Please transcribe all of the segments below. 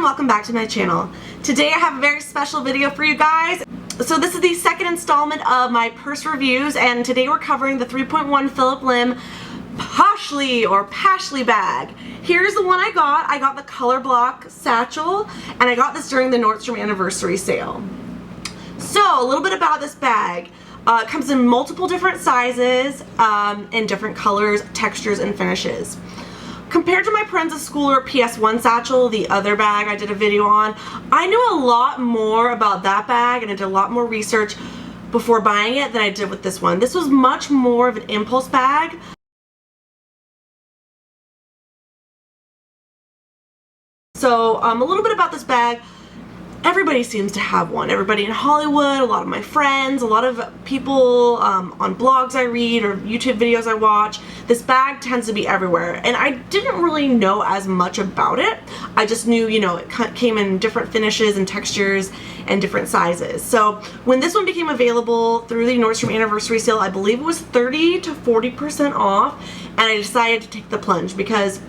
welcome back to my channel. Today I have a very special video for you guys. So this is the second installment of my purse reviews, and today we're covering the 3.1 Phillip Lim Pashli or Pashli bag. Here's the one I got. I got the color block satchel, and I got this during the Nordstrom anniversary sale. So a little bit about this bag. It comes in multiple different sizes, in different colors, textures, and finishes. Compared to my Prenza Schooler PS1 satchel, the other bag I did a video on, I knew a lot more about that bag and I did a lot more research before buying it than I did with this one. This was much more of an impulse bag. So a little bit about this bag. Everybody seems to have one. Everybody in Hollywood, a lot of my friends, a lot of people on blogs I read or YouTube videos I watch. This bag tends to be everywhere, and I didn't really know as much about it. I just knew, you know, it came in different finishes and textures and different sizes. So when this one became available through the Nordstrom anniversary sale, I believe it was 30 to 40% off, and I decided to take the plunge because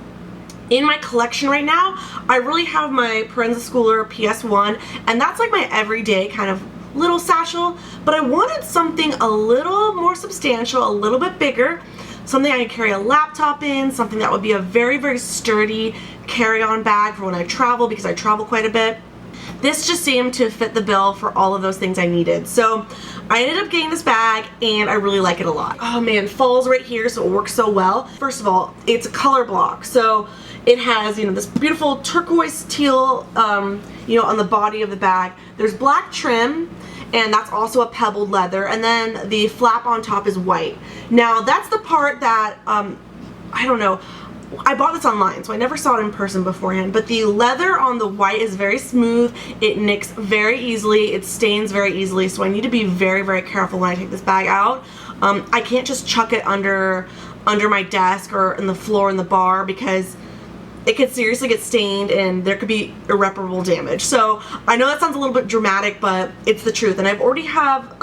in my collection right now, I really have my Prenza Schooler PS1, and that's like my everyday kind of little satchel, but I wanted something a little more substantial, a little bit bigger, something I could carry a laptop in, something that would be a very, very sturdy carry-on bag for when I travel, because I travel quite a bit. This just seemed to fit the bill for all of those things I needed. So I ended up getting this bag, and I really like it a lot. Oh man, falls right here, so it works so well. First of all, it's a color block, so it has, you know, this beautiful turquoise teal, you know, on the body of the bag. There's black trim, and that's also a pebbled leather, and then the flap on top is white. Now that's the part that, I don't know, I bought this online, so I never saw it in person beforehand, but the leather on the white is very smooth, it nicks very easily, it stains very easily, so I need to be very, very careful when I take this bag out. I can't just chuck it under my desk or in the floor in the bar, because it could seriously get stained and there could be irreparable damage. So I know that sounds a little bit dramatic, but it's the truth. And I've already have,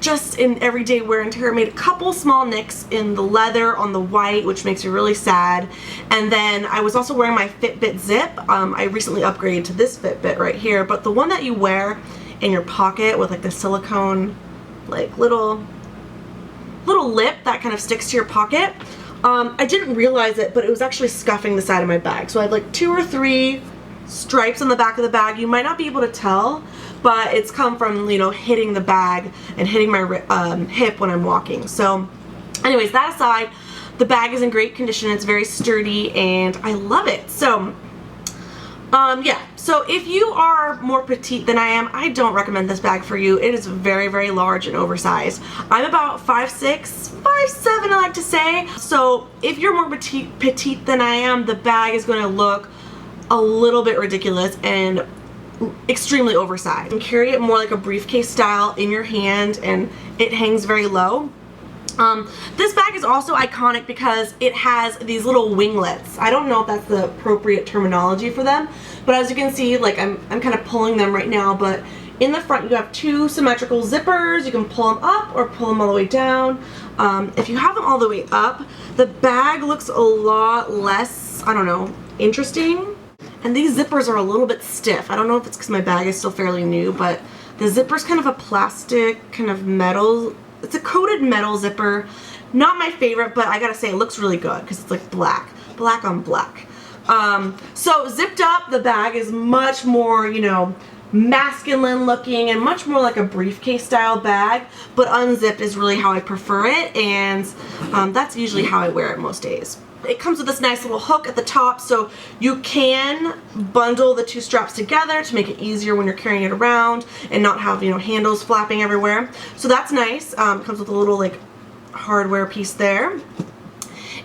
just in everyday wear and tear, made a couple small nicks in the leather on the white, which makes me really sad. And then I was also wearing my Fitbit Zip. I recently upgraded to this Fitbit right here, but the one that you wear in your pocket with like the silicone, like little lip that kind of sticks to your pocket. I didn't realize it, but it was actually scuffing the side of my bag. So I have like 2 or 3 stripes on the back of the bag. You might not be able to tell, but it's come from, you know, hitting the bag and hitting my hip when I'm walking. So anyways, that aside, the bag is in great condition. It's very sturdy and I love it. So yeah, so if you are more petite than I am, I don't recommend this bag for you. It is very, very large and oversized. I'm about 5'6", 5'7", I like to say. So if you're more petite than I am, the bag is going to look a little bit ridiculous and extremely oversized. You can carry it more like a briefcase style in your hand, and it hangs very low. This bag is also iconic because it has these little winglets. I don't know if that's the appropriate terminology for them, but as you can see, like I'm kind of pulling them right now, but in the front you have 2 symmetrical zippers. You can pull them up or pull them all the way down. If you have them all the way up, the bag looks a lot less, I don't know, interesting. And these zippers are a little bit stiff. I don't know if it's because my bag is still fairly new, but the zipper's kind of a plastic, kind of metal. It's a coated metal zipper. Not my favorite, but I gotta say it looks really good because it's like black on black. So zipped up, the bag is much more, you know, masculine looking and much more like a briefcase style bag, but unzipped is really how I prefer it, and that's usually how I wear it most days. It comes with this nice little hook at the top, so you can bundle the 2 straps together to make it easier when you're carrying it around and not have, you know, handles flapping everywhere. So that's nice. It comes with a little like hardware piece there.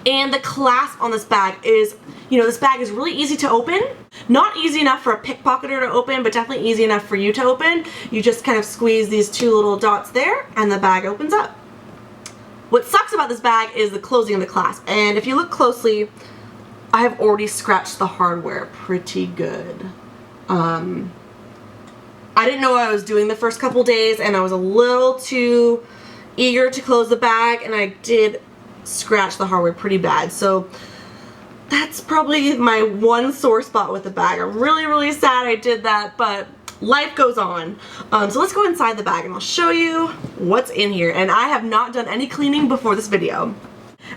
And the clasp on this bag is, you know, this bag is really easy to open. Not easy enough for a pickpocketer to open, but definitely easy enough for you to open. You just kind of squeeze these 2 little dots there and the bag opens up. What sucks about this bag is the closing of the clasp, and if you look closely, I have already scratched the hardware pretty good. I didn't know what I was doing the first couple days, and I was a little too eager to close the bag, and I did scratch the hardware pretty bad. So that's probably my one sore spot with the bag. I'm really sad I did that, but life goes on. So let's go inside the bag and I'll show you what's in here. And I have not done any cleaning before this video.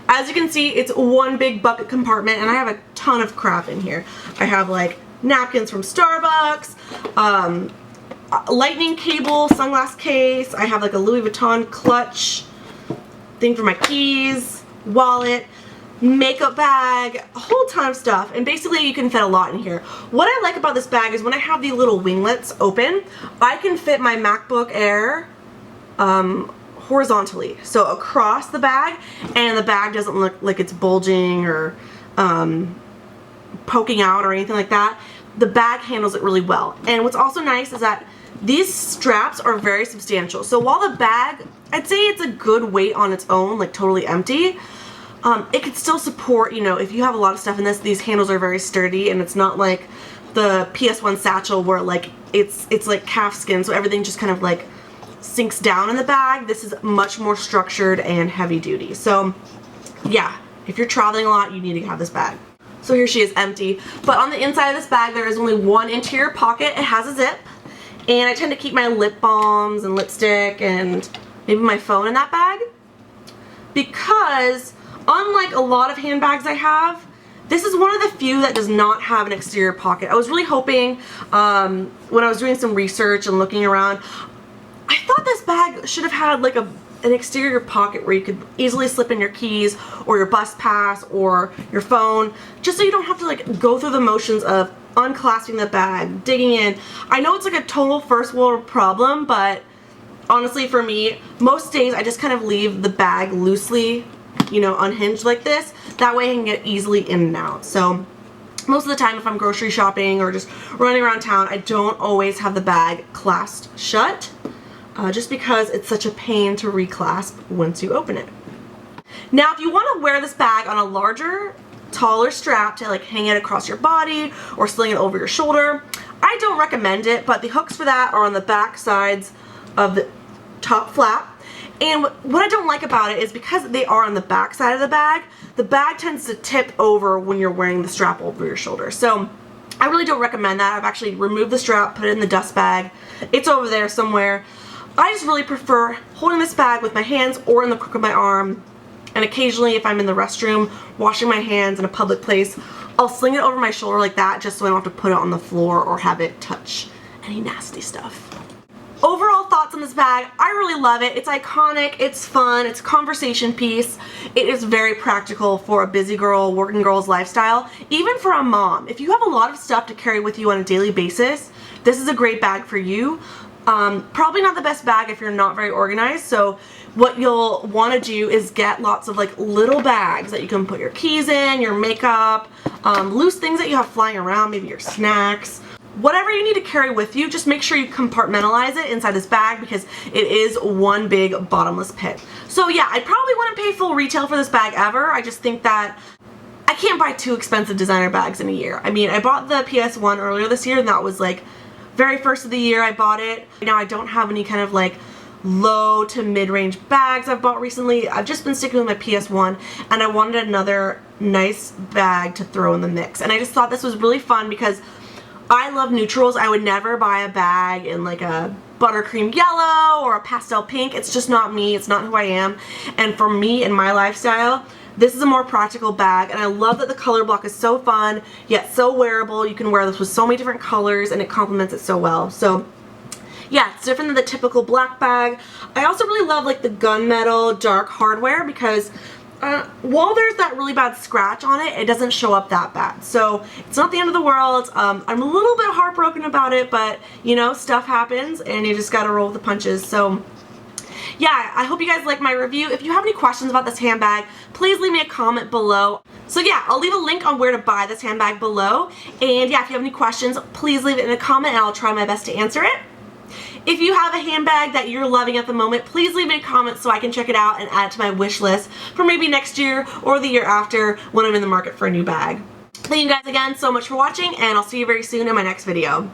As you can see, it's one big bucket compartment and I have a ton of crap in here. I have like napkins from Starbucks, lightning cable, sunglass case. I have like a Louis Vuitton clutch thing for my keys, wallet, makeup bag, a whole ton of stuff, and basically you can fit a lot in here. What I like about this bag is when I have the little winglets open, I can fit my MacBook Air horizontally, so across the bag, and the bag doesn't look like it's bulging or poking out or anything like that. The bag handles it really well. And what's also nice is that these straps are very substantial. So while the bag, I'd say it's a good weight on its own, like totally empty, it could still support, you know, if you have a lot of stuff in this, these handles are very sturdy, and it's not like the PS1 Satchel where like it's like calf skin, so everything just kind of like sinks down in the bag. This is much more structured and heavy duty. So yeah, if you're traveling a lot, you need to have this bag. So here she is empty, but on the inside of this bag there is only one interior pocket. It has a zip, and I tend to keep my lip balms and lipstick and maybe my phone in that bag because unlike a lot of handbags I have, this is one of the few that does not have an exterior pocket. I was really hoping when I was doing some research and looking around, I thought this bag should have had like an exterior pocket where you could easily slip in your keys or your bus pass or your phone, just so you don't have to like go through the motions of unclasping the bag, digging in. I know it's like a total first world problem, but honestly for me, most days I just kind of leave the bag loosely, you know, unhinged like this. That way I can get easily in and out. So most of the time if I'm grocery shopping or just running around town, I don't always have the bag clasped shut, just because it's such a pain to reclasp once you open it. Now if you want to wear this bag on a larger, taller strap to like hang it across your body or sling it over your shoulder, I don't recommend it, but the hooks for that are on the back sides of the top flap. And what I don't like about it is because they are on the back side of the bag tends to tip over when you're wearing the strap over your shoulder. So I really don't recommend that. I've actually removed the strap, put it in the dust bag. It's over there somewhere. I just really prefer holding this bag with my hands or in the crook of my arm. And occasionally if I'm in the restroom washing my hands in a public place, I'll sling it over my shoulder like that just so I don't have to put it on the floor or have it touch any nasty stuff. Overall thoughts on this bag, I really love it. It's iconic, it's fun, it's a conversation piece. It is very practical for a busy girl, working girl's lifestyle, even for a mom. If you have a lot of stuff to carry with you on a daily basis, this is a great bag for you. Probably not the best bag if you're not very organized, so what you'll want to do is get lots of like little bags that you can put your keys in, your makeup, loose things that you have flying around, maybe your snacks. Whatever you need to carry with you, just make sure you compartmentalize it inside this bag because it is one big bottomless pit. So yeah, I probably wouldn't pay full retail for this bag ever. I just think that I can't buy two expensive designer bags in a year. I mean, I bought the PS1 earlier this year and that was like very first of the year I bought it. Now I don't have any kind of like low to mid-range bags I've bought recently. I've just been sticking with my PS1 and I wanted another nice bag to throw in the mix. And I just thought this was really fun because I love neutrals. I would never buy a bag in like a buttercream yellow or a pastel pink. It's just not me. It's not who I am. And for me and my lifestyle, this is a more practical bag. And I love that the color block is so fun, yet so wearable. You can wear this with so many different colors and it complements it so well. So yeah, it's different than the typical black bag. I also really love like the gunmetal dark hardware because while there's that really bad scratch on it, it doesn't show up that bad. So it's not the end of the world. I'm a little bit heartbroken about it, but you know, stuff happens and you just gotta roll with the punches. So yeah, I hope you guys like my review. If you have any questions about this handbag, please leave me a comment below. So yeah, I'll leave a link on where to buy this handbag below. And yeah, if you have any questions, please leave it in a comment and I'll try my best to answer it. If you have a handbag that you're loving at the moment, please leave me a comment so I can check it out and add it to my wish list for maybe next year or the year after when I'm in the market for a new bag. Thank you guys again so much for watching, and I'll see you very soon in my next video.